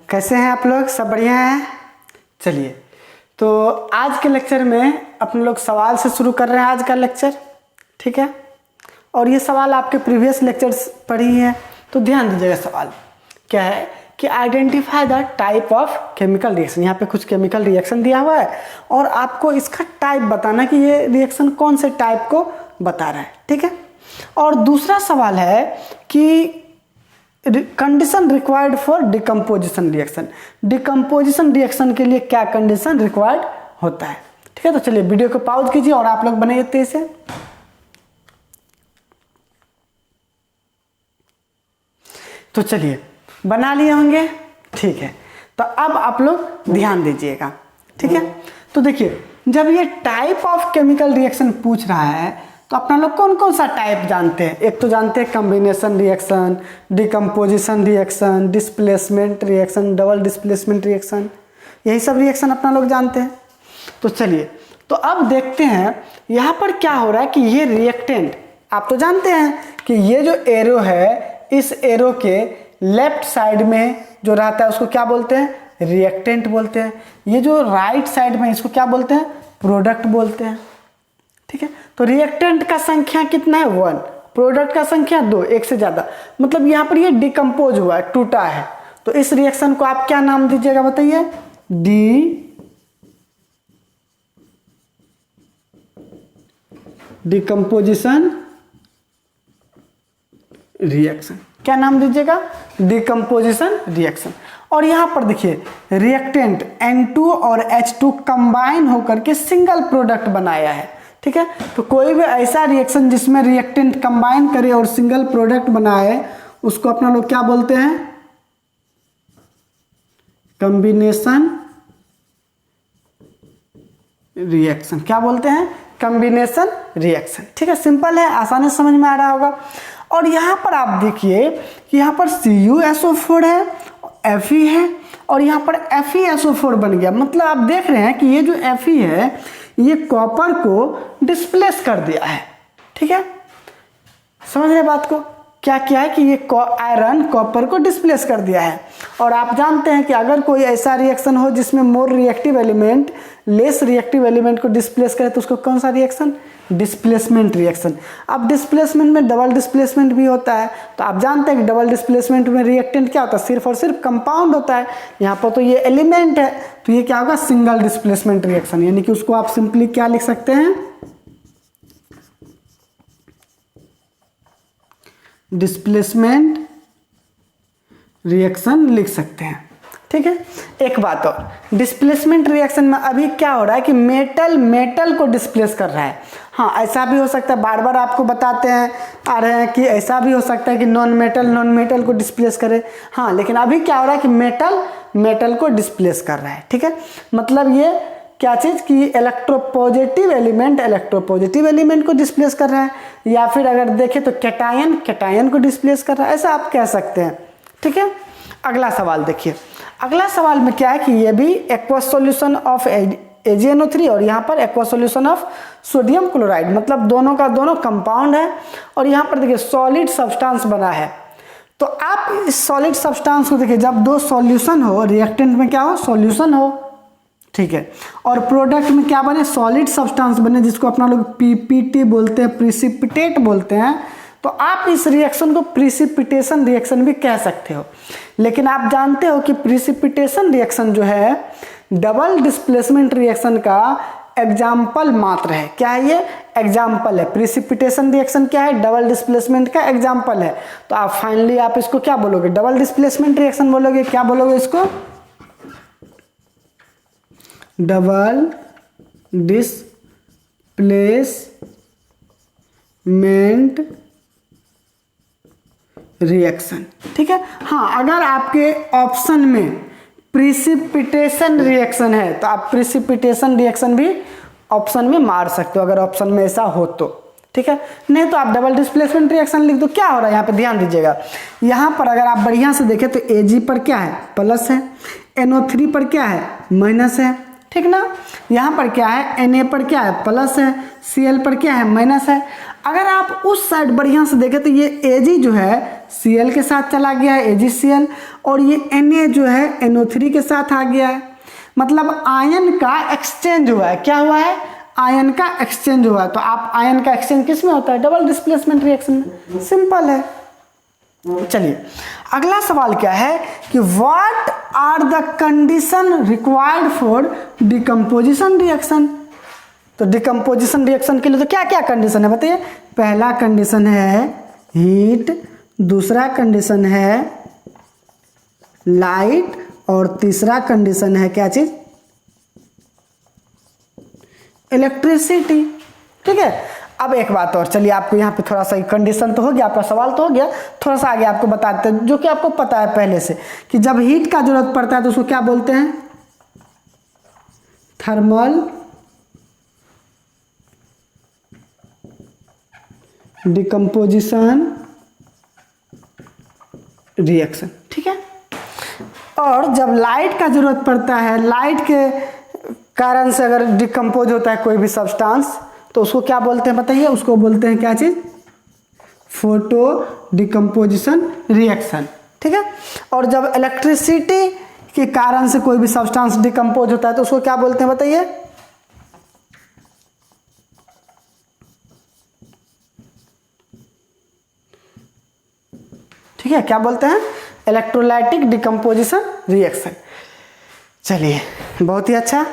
कैसे हैं आप लोग? सब बढ़िया हैं? चलिए, तो आज के लेक्चर में अपने लोग सवाल से शुरू कर रहे हैं आज का लेक्चर, ठीक है। और ये सवाल आपके प्रीवियस लेक्चर्स पढ़ी हैं, तो ध्यान दीजिएगा। सवाल क्या है कि identify the type of chemical reaction. यहाँ पे कुछ केमिकल रिएक्शन दिया हुआ है और आपको इसका टाइप बताना कि ये रिएक्शन कौन से टाइप को बता रहा है, ठीक है। और दूसरा सवाल है कि condition required for decomposition reaction. Decomposition reaction के लिए क्या कंडीशन रिक्वायर्ड होता है, ठीक है। तो चलिए वीडियो को पॉज कीजिए और आप लोग बनाइए तेज से। तो चलिए बना लिए होंगे, ठीक है। तो अब आप लोग ध्यान दीजिएगा, ठीक है। तो देखिए, जब ये टाइप ऑफ केमिकल रिएक्शन पूछ रहा है तो अपना लोग कौन कौन सा टाइप जानते हैं? एक तो जानते हैं combination reaction, decomposition reaction, displacement reaction, double displacement reaction, यही सब रिएक्शन अपना लोग जानते हैं। तो चलिए, तो अब देखते हैं यहाँ पर क्या हो रहा है कि ये रिएक्टेंट, आप तो जानते हैं कि ये जो एरो है, इस एरो के लेफ्ट साइड में जो रहता है उसको क्या बोलते हैं? रिएक्टेंट बोलते हैं। ये जो राइट साइड में, इसको क्या बोलते हैं? प्रोडक्ट बोलते हैं, ठीक है। तो रिएक्टेंट का संख्या कितना है? 1। प्रोडक्ट का संख्या 2, एक से ज्यादा। मतलब यहाँ पर ये डिकम्पोज हुआ है, टूटा है। तो इस रिएक्शन को आप क्या नाम दीजिएगा बताइए? Decomposition reaction. क्या नाम दीजिएगा? Decomposition reaction. और यहां पर देखिए, रिएक्टेंट N2 और H2 कंबाइन होकर के सिंगल प्रोडक्ट बनाया है, ठीक है। तो कोई भी ऐसा रिएक्शन जिसमें रिएक्टेंट कंबाइन करे और सिंगल प्रोडक्ट बनाए, उसको अपना लोग क्या बोलते हैं? Combination reaction. क्या बोलते हैं? कॉम्बिनेशन रिएक्शन, ठीक है। सिंपल है, आसानी से समझ में आ रहा होगा। और यहां पर आप देखिए कि यहां पर CuSO4 है, Fe है, और यहां पर FeSO4 बन गया। मतलब आप देख रहे हैं कि ये जो Fe है, ये कॉपर को डिस्प्लेस कर दिया है, ठीक है। समझ रहे बात को? क्या क्या है कि ये आयरन कॉपर को डिस्प्लेस कर दिया है। और आप जानते हैं कि अगर कोई ऐसा रिएक्शन हो जिसमें more reactive element less reactive element को डिस्प्लेस करे, तो उसको कौन सा रिएक्शन? Displacement reaction. अब डिस्प्लेसमेंट में डबल डिस्प्लेसमेंट भी होता है। तो आप जानते हैं कि डबल डिस्प्लेसमेंट में रिएक्टेंट क्या होता है? सिर्फ और सिर्फ कंपाउंड होता है। यहाँ पर तो ये एलिमेंट है, तो ये क्या होगा? Single displacement reaction. यानी कि उसको आप सिंपली क्या लिख सकते हैं? डिस्प्लेसमेंट रिएक्शन लिख सकते हैं, ठीक है। एक बात और, डिस्प्लेसमेंट रिएक्शन में अभी क्या हो रहा है कि मेटल को डिस्प्लेस कर रहा है। हाँ, ऐसा भी हो सकता है, बार बार आपको बताते हैं आ रहे हैं कि ऐसा भी हो सकता है कि नॉन मेटल को डिस्प्लेस करे। हाँ, लेकिन अभी क्या हो रहा है कि मेटल को डिस्प्लेस कर रहा है, ठीक है। मतलब ये क्या चीज कि इलेक्ट्रोपॉजिटिव एलिमेंट को डिस्प्लेस कर रहा है, या फिर अगर देखें तो कैटायन को डिस्प्लेस कर रहा है, ऐसा आप कह सकते हैं, ठीक है। अगला सवाल देखिए। अगला सवाल में क्या है कि ये भी एक्वस सॉल्यूशन ऑफ AgNO3 और यहाँ पर aqueous solution of sodium chloride, मतलब दोनों का दोनों कंपाउंड है। और यहाँ पर देखिए सॉलिड सब्सटेंस बना है। तो आप इस सॉलिड सब्सटेंस को देखिए, जब दो सॉल्यूशन हो, रिएक्टेंट में क्या हो? सॉल्यूशन हो, ठीक है। और प्रोडक्ट में क्या बने? सॉलिड सब्सटेंस बने, जिसको अपना लोग PPT बोलते हैं, प्रिसिपिटेट बोलते हैं। तो आप इस रिएक्शन को प्रिसिपिटेशन रिएक्शन भी कह सकते हो। लेकिन आप जानते हो कि प्रिसिपिटेशन रिएक्शन जो है डबल डिस्प्लेसमेंट रिएक्शन का एग्जाम्पल मात्र है। क्या है ये? एग्जाम्पल है। प्रिसिपिटेशन रिएक्शन क्या है? डबल डिस्प्लेसमेंट का एग्जाम्पल है। तो आप फाइनली आप इसको क्या बोलोगे? डबल डिस्प्लेसमेंट रिएक्शन बोलोगे। क्या बोलोगे इसको? डबल डिस्प्लेसमेंट रिएक्शन, ठीक है। हाँ, अगर आपके ऑप्शन में प्रिसिपिटेशन रिएक्शन है तो आप प्रिसिपिटेशन रिएक्शन भी ऑप्शन में मार सकते हो, अगर ऑप्शन में ऐसा हो तो, ठीक है। नहीं तो आप डबल डिस्प्लेसमेंट रिएक्शन लिख दो। क्या हो रहा है यहाँ पे? ध्यान दीजिएगा। यहाँ पर अगर आप बढ़िया से देखें तो Ag पर क्या है? प्लस है, NO3 पर क्या है? माइनस है, ठीक ना। यहाँ पर क्या है, Na पर क्या है प्लस है, Cl पर क्या है माइनस है। अगर आप उस साइड बढ़िया से देखें तो ये Ag जो है Cl के साथ चला गया है, AgCl, और ये Na जो है NO3 के साथ आ गया है। मतलब आयन का एक्सचेंज हुआ है। क्या हुआ है, आयन का एक्सचेंज हुआ है। तो आप आयन का एक्सचेंज किस में होता है, डबल डिस्प्लेसमेंट रिएक्शन में। सिंपल है। चलिए अगला सवाल क्या है कि what are the condition required for decomposition reaction. तो डिकम्पोजिशन रिएक्शन के लिए तो क्या क्या कंडीशन है बताइए। पहला कंडीशन है हीट, दूसरा कंडीशन है लाइट, और तीसरा कंडीशन है क्या चीज, इलेक्ट्रिसिटी। ठीक है। अब एक बात और, चलिए आपको यहाँ पे थोड़ा सा कंडीशन तो हो गया, आपका सवाल तो हो गया, थोड़ा सा आगे आपको बताते हैं जो कि आपको पता है पहले से कि जब हीट का जरूरत पड़ता है तो उसको क्या बोलते हैं, थर्मल डिकम्पोजिशन रिएक्शन। ठीक है। और जब लाइट का जरूरत पड़ता है, लाइट के कारण से अगर डिकम्पोज होता है कोई भी सब्सटेंस तो उसको क्या बोलते हैं बताइए, उसको बोलते हैं क्या चीज, फोटो डिकम्पोजिशन रिएक्शन। ठीक है। और जब इलेक्ट्रिसिटी के कारण से कोई भी सब्सटेंस डिकम्पोज होता है तो उसको क्या बोलते हैं बताइए, ठीक है, क्या बोलते हैं, इलेक्ट्रोलाइटिक डिकम्पोजिशन रिएक्शन। चलिए बहुत ही अच्छा।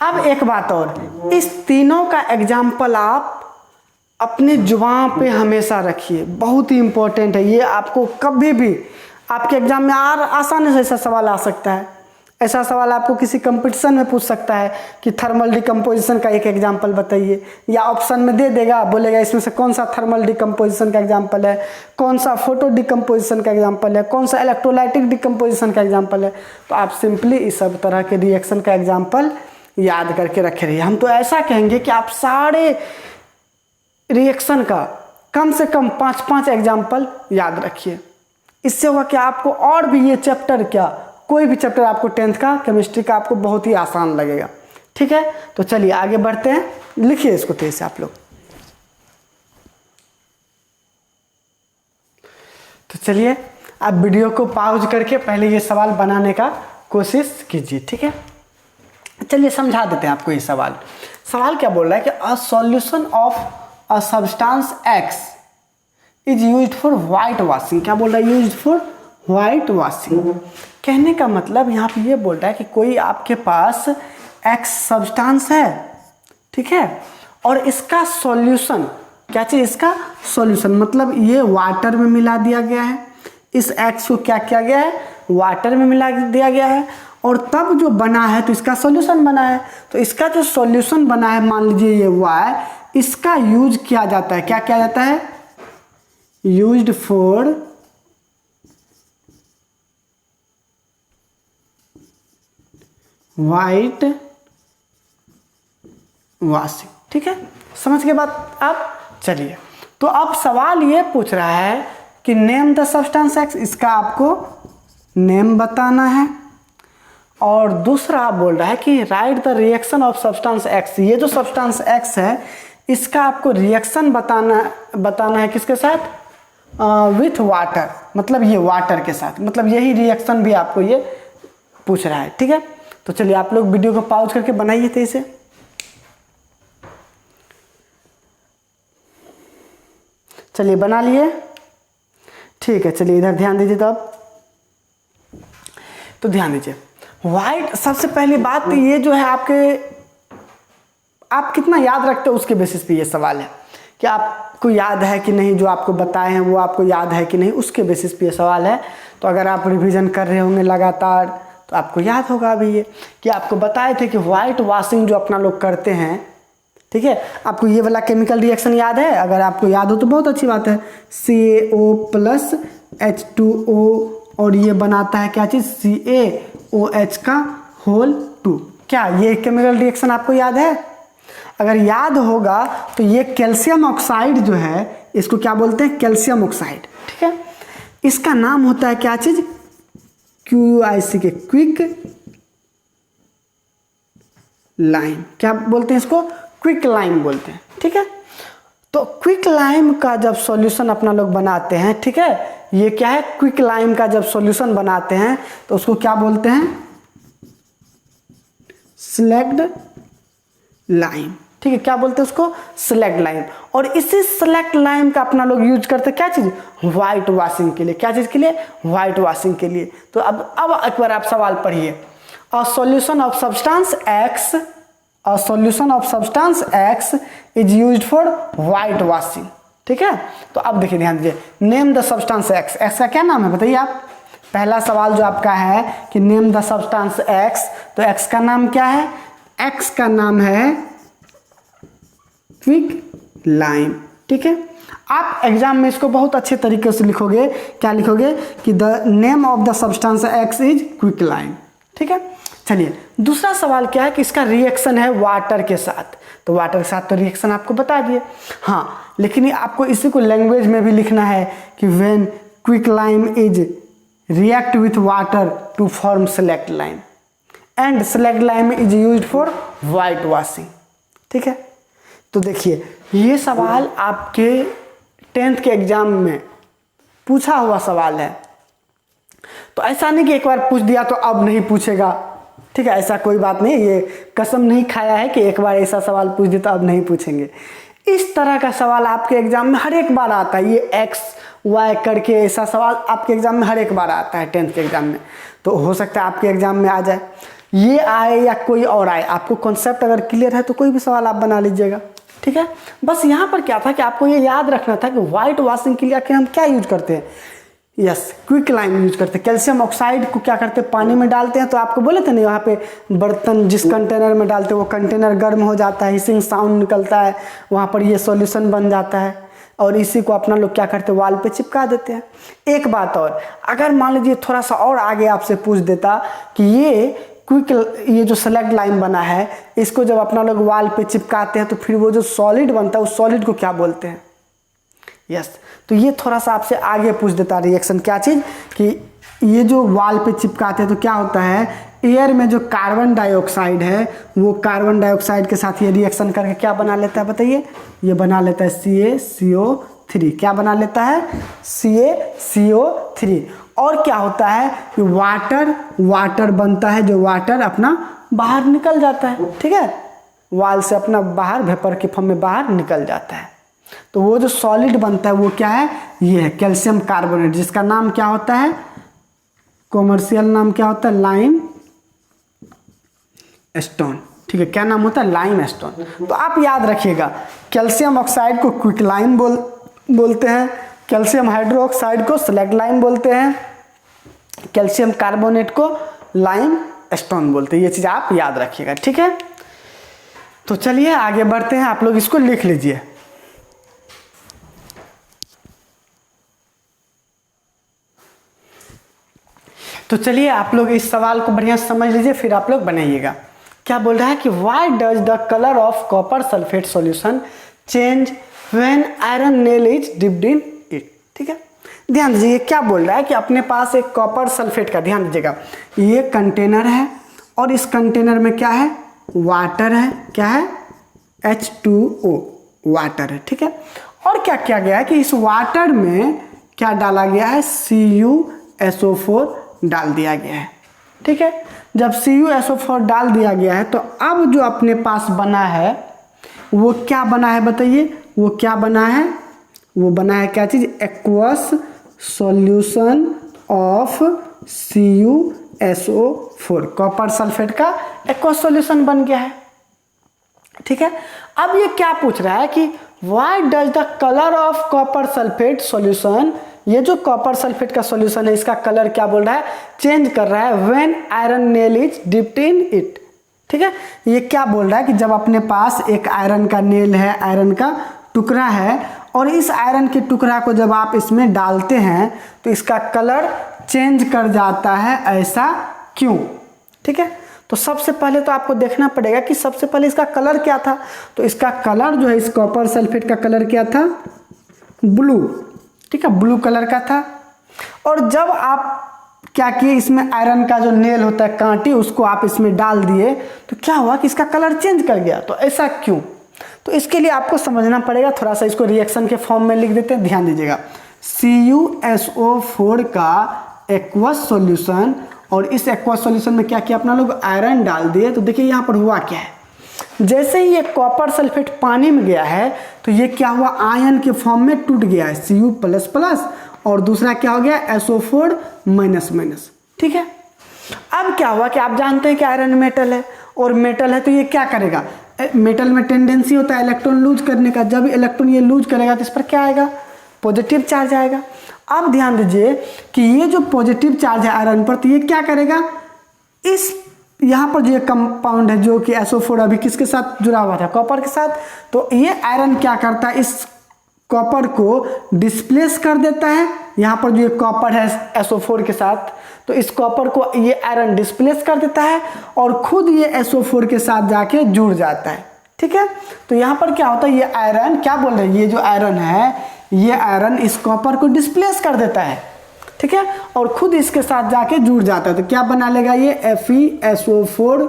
अब एक बात और, इस तीनों का एग्जाम्पल आप अपने जुबान पे हमेशा रखिए, बहुत ही इंपॉर्टेंट है ये। आपको कभी भी आपके एग्जाम में आसानी से ऐसा सवाल आ सकता है। ऐसा सवाल आपको किसी कंपटीशन में पूछ सकता है कि थर्मल डिकम्पोजिशन का एक एग्जाम्पल बताइए, या ऑप्शन में दे देगा, बोलेगा इसमें से कौन सा थर्मल डिकम्पोजिशन का एग्जाम्पल है, कौन सा फोटो डिकम्पोजिशन का एग्जाम्पल है, कौन सा इलेक्ट्रोलाइटिक डिकम्पोजिशन का एग्जाम्पल है। तो आप सिंपली इस सब तरह के रिएक्शन का एग्जाम्पल याद करके रखे रहिए। हम तो ऐसा कहेंगे कि आप सारे रिएक्शन का कम से कम 5-5 एग्जाम्पल याद रखिए। इससे होगा कि आपको और भी ये चैप्टर, क्या कोई भी चैप्टर आपको 10th का केमिस्ट्री का आपको बहुत ही आसान लगेगा। ठीक है। तो चलिए आगे बढ़ते हैं, लिखिए इसको तेज से आप लोग। तो चलिए आप वीडियो को पॉज करके पहले ये सवाल बनाने का कोशिश कीजिए। ठीक है। चलिए समझा देते हैं आपको ये सवाल। सवाल क्या बोल रहा है कि a solution of a substance x is used for white washing. क्या बोल रहा है, यूज्ड फॉर व्हाइट वॉशिंग। कहने का मतलब यहाँ पे ये बोल रहा है कि कोई आपके पास एक्स सब्सटेंस है, ठीक है, और इसका सॉल्यूशन, क्या चीज, इसका सॉल्यूशन मतलब ये वाटर में मिला दिया गया है। इस एक्स को क्या किया गया है, वाटर में मिला दिया गया है, और तब जो बना है तो इसका सॉल्यूशन बना है। तो इसका जो सॉल्यूशन बना है, मान लीजिए ये Y, इसका यूज किया जाता है, क्या किया जाता है, यूज्ड फॉर व्हाइट वॉशिंग। ठीक है, समझ के बाद आप। चलिए तो अब सवाल ये पूछ रहा है कि नेम द सब्सटेंस एक्स, इसका आपको नेम बताना है। और दूसरा आप बोल रहा है कि right the reaction of substance x. ये जो सब्सटेंस एक्स है इसका आपको रिएक्शन बताना है किसके साथ, विथ वाटर, मतलब ये वाटर के साथ, मतलब यही रिएक्शन भी आपको ये पूछ रहा है। ठीक है। तो चलिए आप लोग वीडियो को पॉज करके बनाइए थे इसे। चलिए बना लिए, ठीक है। चलिए इधर ध्यान दीजिए। तो ध्यान दीजिए, व्हाइट, सबसे पहली बात तो ये जो है आप कितना याद रखते हो उसके बेसिस पे ये सवाल है कि आपको याद है कि नहीं, जो आपको बताए हैं वो आपको याद है कि नहीं, उसके बेसिस पे ये सवाल है। तो अगर आप रिवीजन कर रहे होंगे लगातार तो आपको याद होगा अभी ये कि आपको बताए थे कि व्हाइट वॉशिंग जो अपना लोग करते हैं, ठीक है। आपको ये वाला केमिकल रिएक्शन याद है, अगर आपको याद हो तो बहुत अच्छी बात है। CaO+H2O, और ये बनाता है क्या चीज़, CaOH का होल 2। क्या ये केमिकल रिएक्शन आपको याद है? अगर याद होगा तो ये कैल्शियम ऑक्साइड जो है, इसको क्या बोलते हैं, कैल्शियम ऑक्साइड। ठीक है। इसका नाम होता है क्या चीज, QUIC के क्विक लाइम। क्या बोलते हैं इसको? क्विक लाइम बोलते हैं। ठीक है, तो क्विक लाइम का जब सॉल्यूशन अपना लोग बनाते हैं, ठीक है, ये क्या है, क्विक लाइम का जब सॉल्यूशन बनाते हैं तो उसको क्या बोलते हैं? Slagged lime. ठीक है, क्या बोलते हैं उसको? Slagged lime. और इसी स्लैग्ड लाइम का अपना लोग यूज करते हैं क्या चीज? व्हाइट वॉशिंग के लिए। क्या चीज के लिए? व्हाइट वॉशिंग के लिए। तो अब एक बार आप सवाल पढ़िए। A solution of substance x, a solution of substance x is used for white washing. ठीक है, तो अब देखिए, ध्यान दीजिए, name the substance x. X का क्या नाम है बताइए आप? पहला सवाल जो आपका है कि नेम द सब्सटेंस एक्स, तो एक्स का नाम क्या है? एक्स का नाम है क्विक लाइम। ठीक है, आप एग्जाम में इसको बहुत अच्छे तरीके से लिखोगे। क्या लिखोगे? कि the name of the substance x is quick lime. ठीक है, चलिए दूसरा सवाल क्या है कि इसका रिएक्शन है वाटर के साथ। तो वाटर के साथ तो रिएक्शन आपको बता दिए, हाँ, लेकिन आपको इसी को लैंग्वेज में भी लिखना है कि when quick lime is react with water to form slaked lime and slaked lime is used for white washing. ठीक है, तो देखिए ये सवाल आपके 10th के एग्जाम में पूछा हुआ सवाल है। तो ऐसा नहीं कि एक बार पूछ दिया तो अब नहीं पूछेगा। ठीक है, ऐसा कोई बात नहीं, ये कसम नहीं खाया है कि एक बार ऐसा सवाल पूछ दिया तो अब नहीं पूछेंगे। इस तरह का सवाल आपके एग्जाम में हर एक बार आता है। ये एक्स वाई करके ऐसा सवाल आपके एग्जाम में हर एक बार आता है 10th के एग्जाम में। तो हो सकता है आपके एग्जाम में आ जाए, ये आए या कोई और आए। आपको कॉन्सेप्ट अगर क्लियर है तो कोई भी सवाल आप बना लीजिएगा। ठीक है, बस यहाँ पर क्या था कि आपको ये याद रखना था कि व्हाइट वॉशिंग के लिए आखिर हम क्या यूज करते हैं? यस, क्विक लाइम यूज करते हैं। कैल्शियम ऑक्साइड को क्या करते हैं? पानी में डालते हैं। तो आपको बोले थे ना, यहाँ पे बर्तन जिस कंटेनर में डालते हैं वो कंटेनर गर्म हो जाता है, हिसिंग साउंड निकलता है, वहाँ पर ये सॉल्यूशन बन जाता है और इसी को अपना लोग क्या करते हैं? वाल पे चिपका देते हैं। एक बात और, अगर मान लीजिए थोड़ा सा और आगे आपसे पूछ देता कि ये जो सेलेक्ट लाइन बना है, इसको जब अपना लोग वाल पे चिपकाते हैं तो फिर वो जो सॉलिड बनता है उस सॉलिड को क्या बोलते हैं? यस, तो ये थोड़ा सा आपसे आगे पूछ देता रिएक्शन। क्या चीज़? कि ये जो वाल पे चिपकाते हैं तो क्या होता है, एयर में जो कार्बन डाइऑक्साइड है वो कार्बन डाइऑक्साइड के साथ ये रिएक्शन करके क्या बना लेता है बताइए? ये बना लेता है CaCO3। क्या बना लेता है? CaCO3। और क्या होता है कि वाटर बनता है, जो वाटर अपना बाहर निकल जाता है। ठीक है, वाल से अपना बाहर वेपर के फॉर्म में बाहर निकल जाता है। तो वो जो सॉलिड बनता है वो क्या है? ये है कैल्शियम कार्बोनेट, जिसका नाम क्या होता है? कॉमर्शियल नाम क्या होता है? Lime stone. ठीक है, क्या नाम होता है? Lime stone. तो आप याद रखिएगा, कैल्शियम ऑक्साइड को क्विक लाइम बोलते हैं, कैल्शियम हाइड्रोक्साइड को सेलेक्ट लाइम बोलते हैं, कैल्शियम कार्बोनेट को लाइम स्टोन बोलते हैं। ये चीज आप याद रखिएगा। ठीक है, तो चलिए आगे बढ़ते हैं। आप लोग इसको लिख लीजिए। तो चलिए आप लोग इस सवाल को बढ़िया समझ लीजिए, फिर आप लोग बनाइएगा। क्या बोल रहा है कि why does the colour of copper sulphate solution change when iron nail is dipped in it? ठीक है, ध्यान दीजिए क्या बोल रहा है कि अपने पास एक कॉपर सल्फेट का, ध्यान दीजिएगा, ये कंटेनर है और इस कंटेनर में क्या है? वाटर है। क्या है? H2O, वाटर है। ठीक है, और क्या किया गया है कि इस वाटर में क्या डाला गया है? CuSO4 डाल दिया गया है। ठीक है, जब CuSO4 डाल दिया गया है तो अब जो अपने पास बना है वो क्या बना है बताइए? वो क्या बना है? वो बना है क्या चीज? Aqueous solution of CuSO4। Copper sulphate का एक्वस सॉल्यूशन बन गया है। ठीक है, अब ये क्या पूछ रहा है कि why does the colour of copper sulphate solution, ये जो कॉपर सल्फेट का सॉल्यूशन है इसका कलर क्या बोल रहा है? चेंज कर रहा है when iron nail is dipped in it. ठीक है, ये क्या बोल रहा है कि जब अपने पास एक आयरन का नेल है, आयरन का टुकड़ा है, और इस आयरन के टुकड़ा को जब आप इसमें डालते हैं तो इसका कलर चेंज कर जाता है, ऐसा क्यों? ठीक है, तो सबसे पहले तो आपको देखना पड़ेगा कि सबसे पहले इसका कलर क्या था। तो इसका कलर जो है, इस कॉपर सल्फेट का कलर क्या था? ब्लू। ठीक है, ब्लू कलर का था। और जब आप क्या किए, इसमें आयरन का जो नेल होता है कांटी, उसको आप इसमें डाल दिए तो क्या हुआ कि इसका कलर चेंज कर गया। तो ऐसा क्यों? तो इसके लिए आपको समझना पड़ेगा थोड़ा सा, इसको रिएक्शन के फॉर्म में लिख देते हैं, ध्यान दीजिएगा। CuSO4 का एक्वस सॉल्यूशन, और इस एक्वस सॉल्यूशन में क्या किया अपना लोग, आयरन डाल दिए। तो देखिए यहाँ पर हुआ क्या है, जैसे ही ये कॉपर सल्फेट पानी में गया है तो ये क्या हुआ, आयन के फॉर्म में टूट गया है, Cu++, और दूसरा क्या हो गया, SO4-। ठीक है। अब क्या हुआ कि आप जानते हैं कि आयरन मेटल है, और मेटल है तो ये क्या करेगा, मेटल में टेंडेंसी होता है इलेक्ट्रॉन लूज करने का। जब इलेक्ट्रॉन ये लूज करेगा तो इस पर क्या आएगा, पॉजिटिव चार्ज आएगा। अब ध्यान दीजिए कि ये जो पॉजिटिव चार्ज है आयरन पर, तो ये क्या करेगा, इस यहाँ पर जो ये कंपाउंड है जो कि SO4 अभी किसके साथ जुड़ा हुआ था, कॉपर के साथ, तो ये आयरन क्या करता है, इस कॉपर को डिस्प्लेस कर देता है। यहाँ पर जो ये कॉपर है SO4 के साथ, तो इस कॉपर को ये आयरन डिस्प्लेस कर देता है और खुद ये SO4 के साथ जाके जुड़ जाता है। ठीक है। तो यहाँ पर क्या होता है, ये आयरन क्या बोल रहे हैं, ये जो आयरन है, ये आयरन इस कॉपर को डिस्प्लेस कर देता है। ठीक है। और खुद इसके साथ जाके जुड़ जाता है। तो क्या बना लेगा, ये FeSO4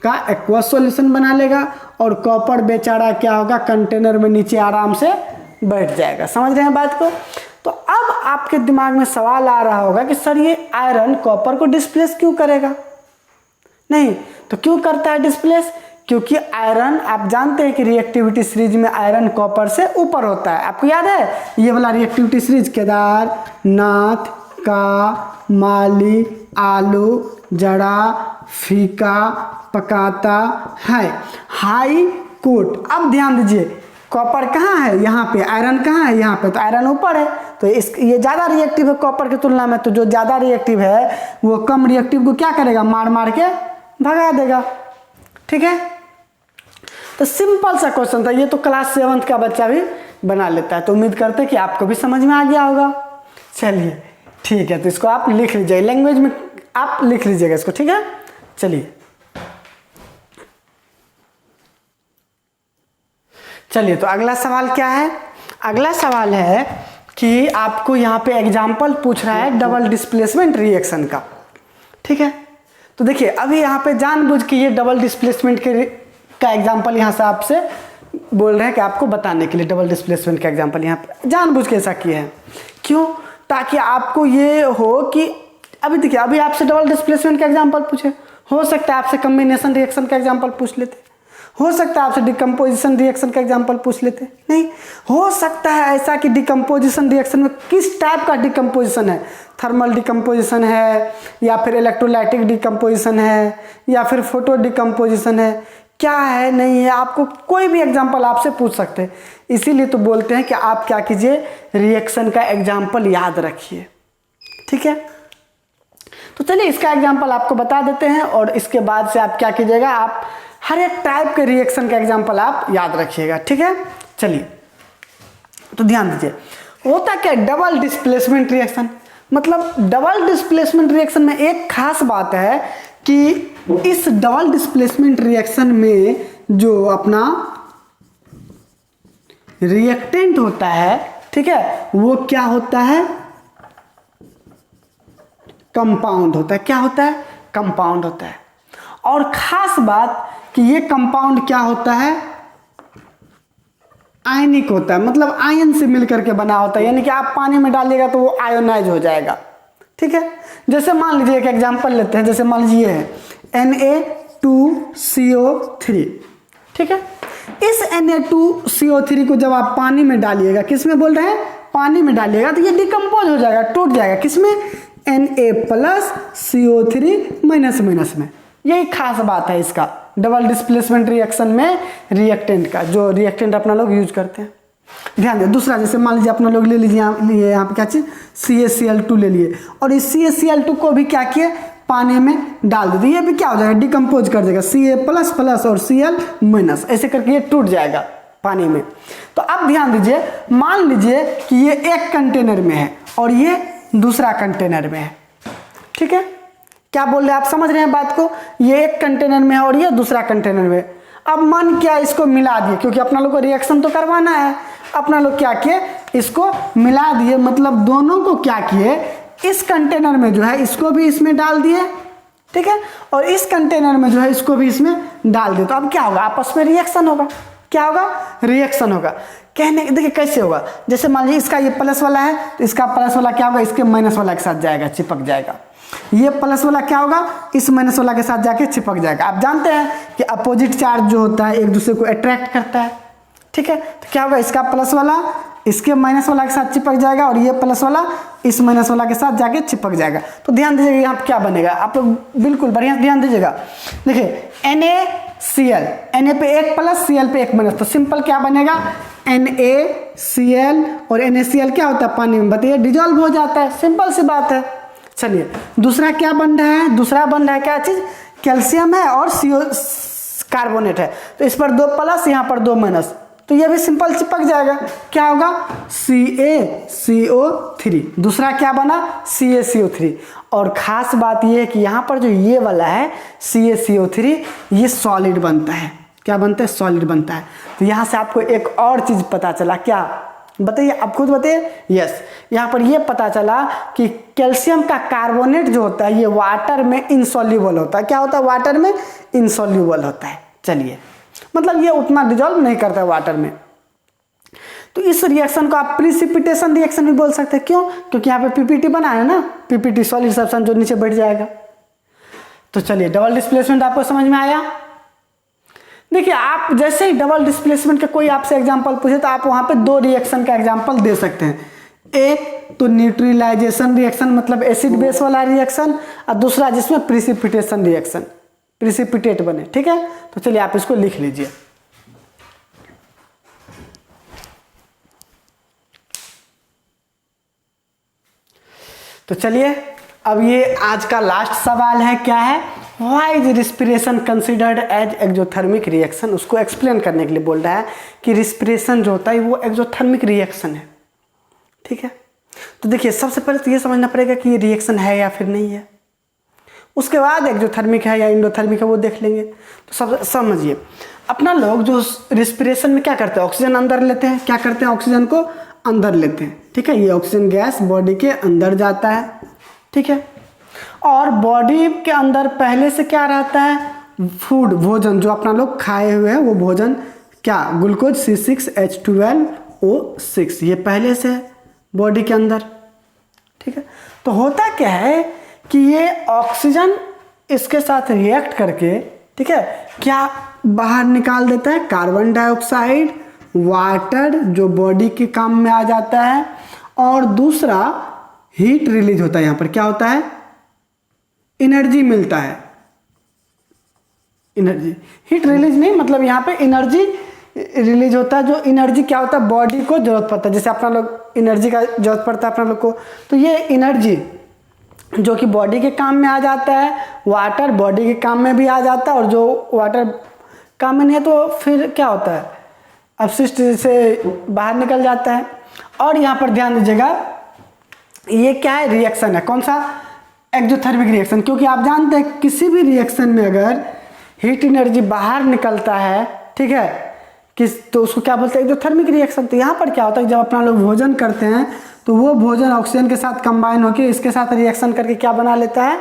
का एक्वस सॉल्यूशन बना लेगा, और कॉपर बेचारा क्या होगा, कंटेनर में नीचे आराम से बैठ जाएगा। समझ रहे हैं बात को? तो अब आपके दिमाग में सवाल आ रहा होगा कि सर ये आयरन कॉपर को डिस्प्लेस क्यों करेगा? नहीं, तो क्यों करता है डिस्प्लेस? क्योंकि आयरन, आप जानते हैं कि रिएक्टिविटी सीरीज में आयरन कॉपर से ऊपर होता है। आपको याद है ये वाला रिएक्टिविटी सीरीज, केदार, नाथ, का, माली, आलू, जड़ा, फीका, पकाता है, हाई कोट। अब ध्यान दीजिए, कॉपर कहाँ है, यहाँ पे, आयरन कहाँ है, यहाँ पे, तो आयरन ऊपर है, तो ये ज़्यादा रिएक्टिव है कॉपर की तुलना में। तो जो ज़्यादा रिएक्टिव है वो कम रिएक्टिव को क्या करेगा, मार मार के भगा देगा। ठीक है। तो सिंपल सा क्वेश्चन था, ये तो क्लास 7th का बच्चा भी बना लेता है। तो उम्मीद करते हैं कि आपको भी समझ में आ गया होगा। चलिए ठीक है, तो इसको आप लिख लीजिए, लैंग्वेज में आप लिख लीजिएगा इसको। ठीक है। चलिए तो अगला सवाल क्या है, अगला सवाल है कि आपको यहाँ पे एग्जाम्पल पूछ रहा है डबल डिस्प्लेसमेंट रिएक्शन का। ठीक है। तो देखिए अभी यहाँ पे जानबूझ के ये डबल डिस्प्लेसमेंट का एग्जाम्पल यहाँ से आपसे बोल रहे हैं कि आपको बताने के लिए डबल डिस्प्लेसमेंट का एग्जाम्पल यहाँ पे जानबूझ के ऐसा किया है। क्यों? ताकि आपको ये हो कि अभी देखिए, अभी आपसे डबल डिस्प्लेसमेंट का एग्जाम्पल पूछे, हो सकता है आपसे कॉम्बिनेशन रिएक्शन का एग्जाम्पल पूछ लेते, हो सकता है आपसे डिकम्पोजिशन रिएक्शन का एग्जाम्पल पूछ लेते। नहीं, हो सकता है ऐसा कि डिकम्पोजिशन रिएक्शन में किस टाइप का डिकम्पोजिशन है, थर्मल डिकम्पोजिशन है, या फिर इलेक्ट्रोलाइटिक डिकम्पोजिशन है, या फिर फोटो डिकम्पोजिशन है, क्या है नहीं है, आपको कोई भी एग्जाम्पल आपसे पूछ सकते हैं। इसीलिए तो बोलते हैं कि आप क्या कीजिए, रिएक्शन का एग्जाम्पल याद रखिए। ठीक है। तो चलिए इसका एग्जाम्पल आपको बता देते हैं, और इसके बाद से आप क्या कीजिएगा, आप हर एक टाइप के रिएक्शन का एग्जाम्पल आप याद रखिएगा। ठीक है। चलिए तो ध्यान दीजिए, होता क्या डबल डिस्प्लेसमेंट रिएक्शन, मतलब डबल डिस्प्लेसमेंट रिएक्शन में एक खास बात है कि इस डबल डिस्प्लेसमेंट रिएक्शन में जो अपना रिएक्टेंट होता है, ठीक है, वो क्या होता है, कंपाउंड होता है। क्या होता है, कंपाउंड होता है। और खास बात कि ये कंपाउंड क्या होता है, आयनिक होता है, मतलब आयन से मिलकर के बना होता है, यानी कि आप पानी में डालिएगा तो वो आयोनाइज हो जाएगा। ठीक है। जैसे मान लीजिए एक एग्जांपल लेते हैं, जैसे मान लीजिए ये है Na2CO3। ठीक है। इस Na2CO3 को जब आप पानी में डालिएगा, किस में बोल रहे हैं, पानी में डालिएगा, तो ये डिकम्पोज हो जाएगा, टूट जाएगा, किसमें, Na+CO3- में। यही खास बात है इसका डबल डिस्प्लेसमेंट रिएक्शन में रिएक्टेंट का, जो रिएक्टेंट अपना लोग यूज करते हैं। ध्यान दें, दूसरा जैसे मान लीजिए अपना लोग ले लीजिए यहाँ पे क्या चीज, CaCl2 ले लिए, और इस CaCl2 को भी क्या किए, पानी में डाल दीजिए, ये भी क्या हो जाएगा, डिकम्पोज कर देगा, Ca++ और Cl-, ऐसे करके ये टूट जाएगा पानी में। तो अब ध्यान दीजिए, मान लीजिए कि ये एक कंटेनर में है और ये दूसरा कंटेनर में है। ठीक है। क्या बोल रहे हैं, आप समझ रहे हैं बात को, ये एक कंटेनर में है और ये दूसरा कंटेनर में। अब मन क्या, इसको मिला दिए, क्योंकि अपना लोग को रिएक्शन तो करवाना है, अपना लोग क्या किए, इसको मिला दिए, मतलब दोनों को क्या किए, इस कंटेनर में जो है इसको भी इसमें डाल दिए, ठीक है, और इस कंटेनर में जो है इसको भी इसमें डाल दिए, तो अब क्या होगा, आपस में रिएक्शन होगा। क्या होगा, रिएक्शन होगा। कहने देखिए कैसे होगा, जैसे मान लीजिए इसका ये प्लस वाला है तो इसका प्लस वाला क्या होगा, इसके माइनस वाला के साथ जाएगा, चिपक जाएगा। ये प्लस वाला क्या होगा, इस माइनस वाला के साथ जाके चिपक जाएगा। आप जानते हैं कि अपोजिट चार्ज जो होता है एक दूसरे को अट्रैक्ट करता है, ठीक है, तो क्या होगा, इसका प्लस वाला इसके माइनस वाला के साथ चिपक जाएगा और ये प्लस वाला इस माइनस वाला के साथ जाके चिपक जाएगा। तो ध्यान दीजिएगा यहाँ क्या बनेगा, आप लोग बिल्कुल बढ़िया ध्यान दीजिएगा। देखिए NaCl, Na पे एक प्लस Cl पे एक माइनस, तो सिंपल क्या बनेगा, NaCl और NaCl क्या होता है, पानी में बताइए डिजोल्व हो जाता है, सिंपल सी बात है। चलिए दूसरा क्या बन रहा है, दूसरा बन रहा है क्या चीज, कैल्शियम है और CO कार्बोनेट है, तो इस पर 2 प्लस यहाँ पर 2 माइनस, तो ये भी सिंपल चिपक जाएगा। क्या होगा, CaCO3। दूसरा क्या बना, CaCO3। और खास बात ये है कि यहाँ पर जो ये वाला है CaCO3 ये सॉलिड बनता है। क्या बनता है, सॉलिड बनता है। तो यहाँ से आपको एक और चीज पता चला, क्या बताइए, आप खुद बताइए। यस, यहाँ पर ये पता चला कि कैल्शियम का कार्बोनेट जो होता है ये वाटर में इनसॉल्यूबल होता है। क्या होता है, वाटर में इनसॉल्यूबल होता है। चलिए, मतलब ये उतना डिजॉल्व नहीं करता है वाटर में। तो इस रिएक्शन को आप प्रिसिपिटेशन रिएक्शन भी बोल सकते हैं। क्यों, क्योंकि यहाँ पे पीपीटी बना है ना, पीपीटी सॉलिड सब्सटेंस जो नीचे बैठ जाएगा। तो चलिए, डबल डिस्प्लेसमेंट आपको समझ में आया। देखिए, आप जैसे ही डबल डिस्प्लेसमेंट का कोई आपसे एग्जांपल पूछे तो आप वहां पे 2 रिएक्शन का एग्जांपल दे सकते हैं। एक तो न्यूट्रलाइजेशन रिएक्शन, मतलब एसिड बेस वाला रिएक्शन, और दूसरा जिसमें प्रिसिपिटेशन रिएक्शन, प्रिसिपिटेट बने, ठीक है। तो चलिए आप इसको लिख लीजिए। तो चलिए, अब ये आज का लास्ट सवाल है, क्या है, why is respiration considered as exothermic reaction. उसको एक्सप्लेन करने के लिए बोल रहा है कि रिस्पिरेशन जो होता है वो एक्सोथर्मिक रिएक्शन है, ठीक है। तो देखिए, सबसे पहले तो ये समझना पड़ेगा कि ये रिएक्शन है या फिर नहीं है, उसके बाद एक्सोथर्मिक है या इंडोथर्मिक है वो देख लेंगे। तो सब समझिए, अपना लोग जो रिस्पिरेशन में क्या करते हैं, ऑक्सीजन अंदर लेते हैं। क्या करते हैं, ऑक्सीजन को अंदर लेते हैं, ठीक है। ये ऑक्सीजन गैस बॉडी के अंदर जाता है, ठीक है। और बॉडी के अंदर पहले से क्या रहता है, फूड, भोजन जो अपना लोग खाए हुए हैं वो भोजन, क्या, ग्लूकोज C6H12O6, ये पहले से है बॉडी के अंदर, ठीक है। तो होता क्या है कि ये ऑक्सीजन इसके साथ रिएक्ट करके, ठीक है, क्या बाहर निकाल देता है, कार्बन डाइऑक्साइड, वाटर जो बॉडी के काम में आ जाता है, और दूसरा हीट रिलीज होता है। यहाँ पर क्या होता है, एनर्जी मिलता है, एनर्जी, हीट रिलीज नहीं, मतलब यहाँ पे एनर्जी रिलीज होता है। जो एनर्जी क्या होता है, बॉडी को जरूरत पड़ता है, जैसे अपना लोग एनर्जी का जरूरत पड़ता है अपना लोग को, तो ये एनर्जी जो कि बॉडी के काम में आ जाता है, वाटर बॉडी के काम में भी आ जाता है, और जो वाटर काम में नहीं है तो फिर क्या होता है, अपशिष्ट से बाहर निकल जाता है। और यहाँ पर ध्यान दीजिएगा, ये क्या है, रिएक्शन है, कौन सा, एक्सोथर्मिक रिएक्शन। क्योंकि आप जानते हैं किसी भी रिएक्शन में अगर हीट एनर्जी बाहर निकलता है, ठीक है, तो उसको क्या बोलते हैं, एक्सोथर्मिक रिएक्शन। तो यहाँ पर क्या होता है, जब अपना लोग भोजन करते हैं तो वो भोजन ऑक्सीजन के साथ कंबाइन होकर इसके साथ रिएक्शन करके क्या बना लेता है,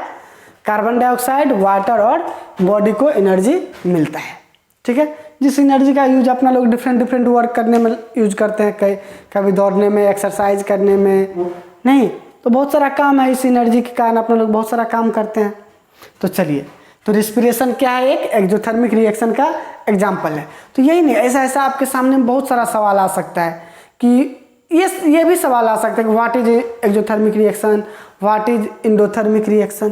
कार्बन डाइऑक्साइड, वाटर, और बॉडी को एनर्जी मिलता है, ठीक है। जिस एनर्जी का यूज अपना लोग डिफरेंट वर्क करने में यूज करते हैं, कभी दौड़ने में, एक्सरसाइज करने में, नहीं तो बहुत सारा काम है, इस एनर्जी के कारण अपना लोग बहुत सारा काम करते हैं। तो चलिए, तो रिस्पिरेशन क्या है, एक एक्सोथर्मिक रिएक्शन का एग्जाम्पल है। तो यही नहीं, ऐसा ऐसा आपके सामने बहुत सारा सवाल आ सकता है कि ये भी सवाल आ सकता है कि what is exothermic reaction, what is endothermic reaction,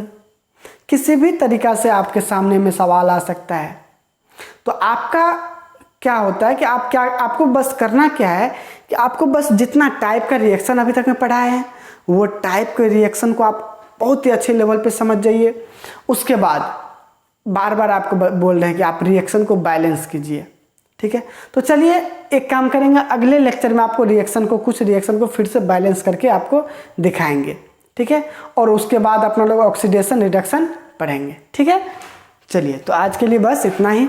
किसी भी तरीका से आपके सामने में सवाल आ सकता है। तो आपका क्या होता है कि आपको बस करना क्या है कि आपको बस जितना टाइप का रिएक्शन अभी तक में पढ़ाए हैं वो टाइप के रिएक्शन को आप बहुत ही अच्छे लेवल पे समझ जाइए। उसके बाद बार बार आपको बोल रहे हैं कि आप रिएक्शन को बैलेंस कीजिए, ठीक है। तो चलिए एक काम करेंगे, अगले लेक्चर में आपको कुछ रिएक्शन को फिर से बैलेंस करके आपको दिखाएंगे, ठीक है। और उसके बाद अपना लोग ऑक्सीडेशन रिडक्शन पढ़ेंगे, ठीक है। चलिए, तो आज के लिए बस इतना ही।